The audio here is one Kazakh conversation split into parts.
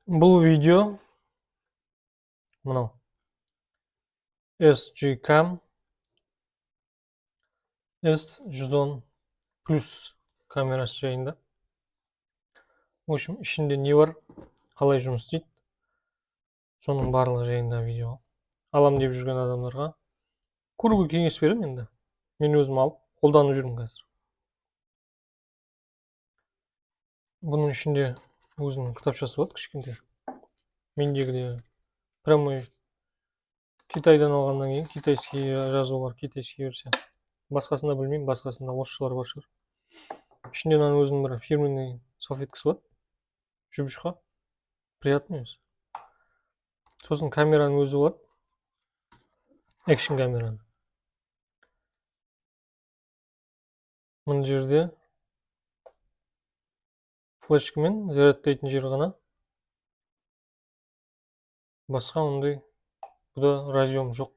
Бұл видео мынау SG Cam S110 плюс камерасы жайында. В общем, ішінде не бар, қалай жұмыс істейді, соның барлығы жайында видео. Алам деп жүрген адамдарға көруге кеңес беремін енді. Мен өзім алып қолданып жүрмін қазір. Бұның ішінде өзінің кітапшасы болады кішкентай. Мендегіде прямой Китайдан алғаннан кейін китайский жазу бар, китайский версия. Басқасында білмеймін, басқасында орысшалар бар шығар. Ішінде мынаның өзінің бір фирменный салфеткасы болады. Жүбішқа. Приятный өзі. Сосын камераның өзі болады. Экшн камераның. Мына жерде флешкамен зарядтайтын жер ғана. Басқа ондай бұда разъем жоқ.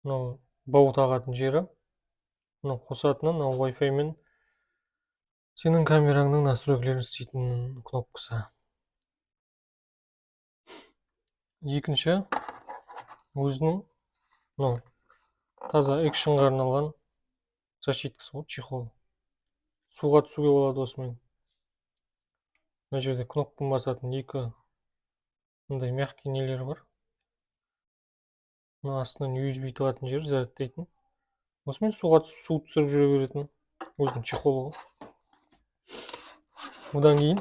Мынау бау тағатын жері. Мынау қосатыны, мынау Wi-Fi мен сенің камераңның настройкаларын істейтін кнопкасы. Екінші өзінің мынау таза экшнға арналған защиткасы ғой, чехол. Суға түсуге болады осымен. Мына жерде кнопканы басатын екі мындай мягкий нелер бар. Мына астынан USB тағатын жер, зарядтайтын. Осымен суға су түсіріп жүре беретін өзінің чехолы ғой. Одан кейін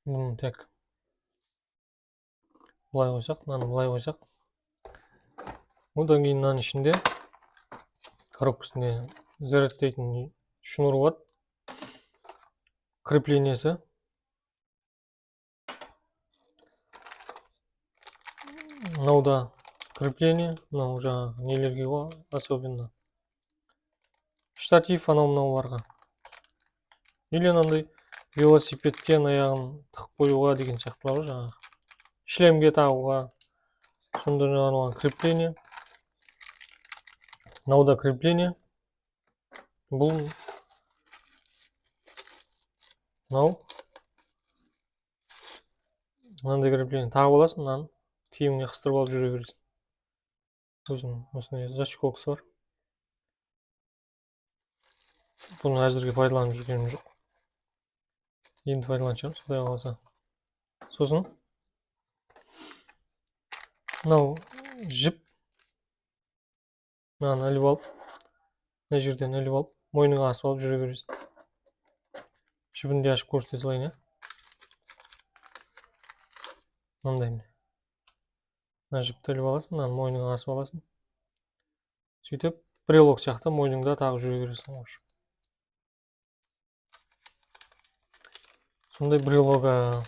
бұны тек былай қойсақ, мынаны былай қойсақ. Одан кейін мынаның ішінде коробкасында зарядтайтын шнур болады. Креплениясы. Мынауда крепление, мынау жаңағы нелерге ғой, особенно штатив мынауларға. Или анандай велосипедке аяғын тығып қоюға деген сияқтылар ғой жаңағы. Шлемге тағуға. Сонда арналған крепление. Мынауда крепление. Бұл мынау мынандай крепление тағып аласың, мынаны киіміңе қыстырып алып жүре бересің. Өзінің осындай зашкоксы бар. Бұны әзірге пайдаланып жүргенім жоқ. Енді пайдаланып Құдай қаласа. Сосын мынау жіп. Мынаны іліп алып, мына жерден іліп алып, мойныңа асып алып жүре бересің. Жібін де ашып көрсете салайын, мынандай міне. Мына жіпті іліп аласың, мынаны мойныңа асып аласың. Сөйтіп, брелок сияқты мойныңда тағып жүре бересің. Сондай брелога.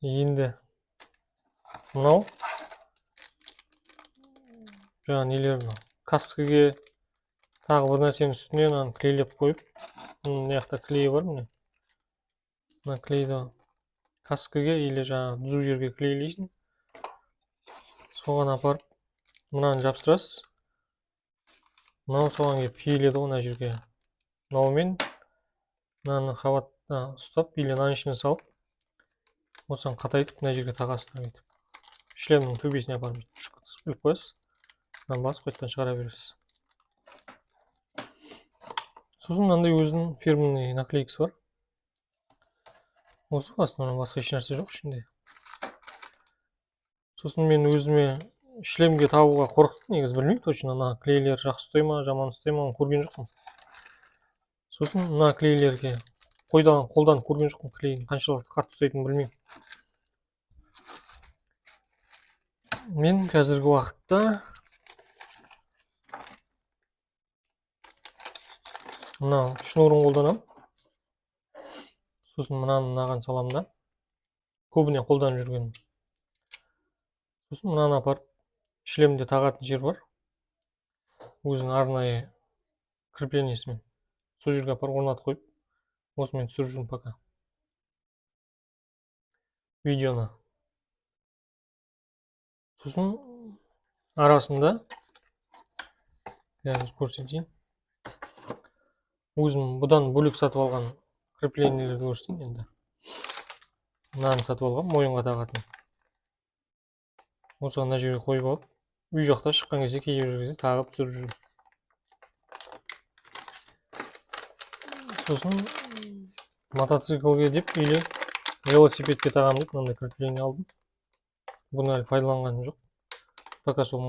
Енді мынау жаңа нелер мынау. Каскаге тағы бір нәрсенің үстіне мынаны клейлеп қойып, мына жақта клей бар міне. Мына клейді каскаге или жаңа түзу жерге клейлейсің. Соған апарып, мынаны жапсырасыз. Мынау соған келіп киіледі ғой мына жерге. Мынаумен мынаны қабатта ұстап, или мынаның ішіне салып, осыған қатайтып, мына жерге тағасыздар кетіп. Шлемнің төбесіне апарып іліп қоясыз. Мынаны басып қайтадан шығара бересіз. Сосын мынандай өзінің фирменный наклейкасы бар. Осы астынан басқа еш нәрсе жоқ ішінде. Сосын мен өзіме шлемге тағуға қорықтым, негізі білмеймін точно, мына клейлер жақсы ұстай ма, жаман ұстай ма, көрген жоқпын. Сосын мына клейлерге қолданып көрген жоқпын, клейін қаншалықты қатты ұстайтынын білмеймін. Мен қазіргі уақытта мынау шнурын қолданамын. Сосын мынаған саламын да. Көбіне қолданып жүргенім. Сосын мынаны апарып шлемде тағатын жер бар. Өзінің арнайы креплениясымен. Сол жерге апарып орнатып қойып, осымен түсіріп жүрмін пока. Видеоны. Сосын арасында қазір көрсетейін. өзім бұдан бөлек сатып алған креплениелерді көрсетейін енді. Мынаны сатып алғам, мойынға тағатын. Осыған мына жерге қойып алып, үй жақта шыққан кезде кейбір кезде тағып түсіріп жүрмін. Сосын мотоциклге деп или велосипедке тағам деп мынандай крепление алдым. Бұны әлі пайдаланғаным жоқ. Пока сол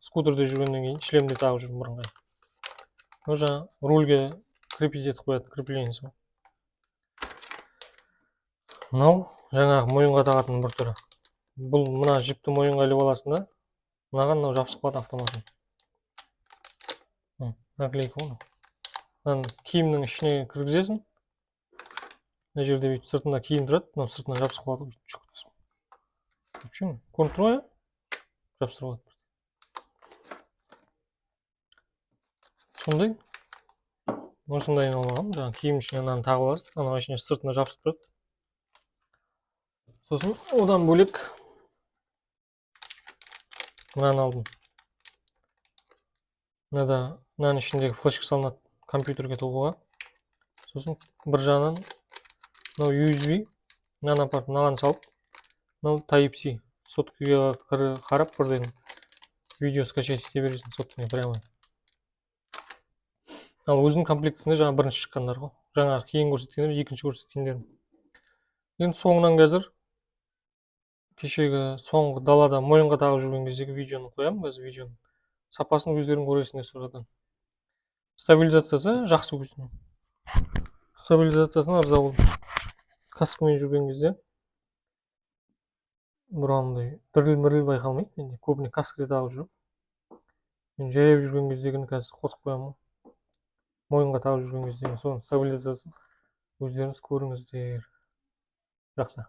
скутерде жүргеннен кейін шлемде тағып жүрмін бірыңғай. Ол жаңа рульге крепить етіп қоятын креплениясы бар. Мынау жаңағы мойынға тағатын бір түрі. Бұл мына жіпті мойынға іліп аласың да, мынаған мынау жабысып қалады автоматын. Наклейка ғой. Мынаны киімнің ішіне кіргізесің. Мына жерде бүйтіп сыртында киім тұрады, мынау сыртынан жабысып қалады. Көрініп тұр ғой? Жабыстырып алады. Сондай. Осындай алғам, жаңағы киім ішіне мынаны тағып аласың, ана ішіне сыртына жабысып тұрады. Сосын одан бөлек мынаны алдым. Мынаның ішіндегі флешка салынады компьютерге толғауға. Сосын бір жағынан мынау USB, мынаны апарып мынаған салып, мынау Type-C. Соткаға қарап бірден видео скачать ете бересің соткаға прямо. Ал өзінің комплектісінде жаңа бірінші шыққандар ғой. Жаңағы кейін көрсеткендер, екінші көрсеткендерім. Енді соңынан қазір кешегі соңғы далада мойынға тағып жүрген кездегі видеоны қоямын. Қазір видеоның сапасын өздерің көресіңдер содан. Стабилизациясы жақсы өзінің. Стабилизациясына ырза болдым. Каскамен жүрген кезде бұрынғыдай діріл-міріл байқалмайды. Менде көбіне каскаде тағып жүрмін. Мен жаяу жүрген кездегіні қазір қосып қоямын. Мойынға тағып жүрген кездегі соның стабилизациясын өздеріңіз көріңіздер. Жақсы.